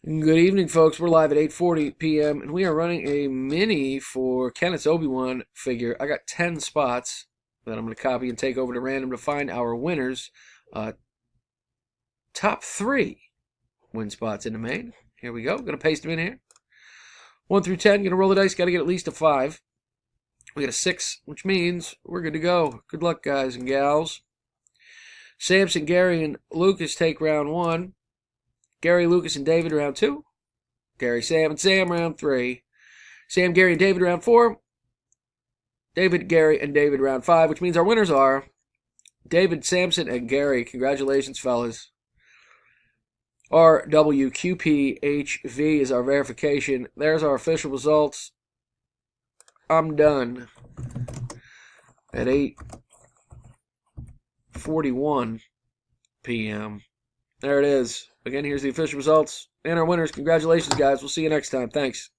Good evening, folks. We're live at 8:40 p.m. and we are running a mini for Kenneth's Obi-Wan figure. I got 10 spots that I'm going to copy and take over to random to find our winners. Top 3 win spots in the main. Here we go. Going to paste them in here. 1 through 10. Going to roll the dice. Got to get at least a 5. We got a 6, which means we're good to go. Good luck, guys and gals. Samson, Gary, and Lucas take round 1. Gary, Lucas, and David round 2. Gary, Sam, and Sam round 3. Sam, Gary, and David round 4. David, Gary, and David round 5, which means our winners are David, Samson, and Gary. Congratulations, fellas. RWQPHV is our verification. There's our official results. I'm done at 8:41 p.m. There it is. Again, here's the official results and our winners. Congratulations, guys. We'll see you next time. Thanks.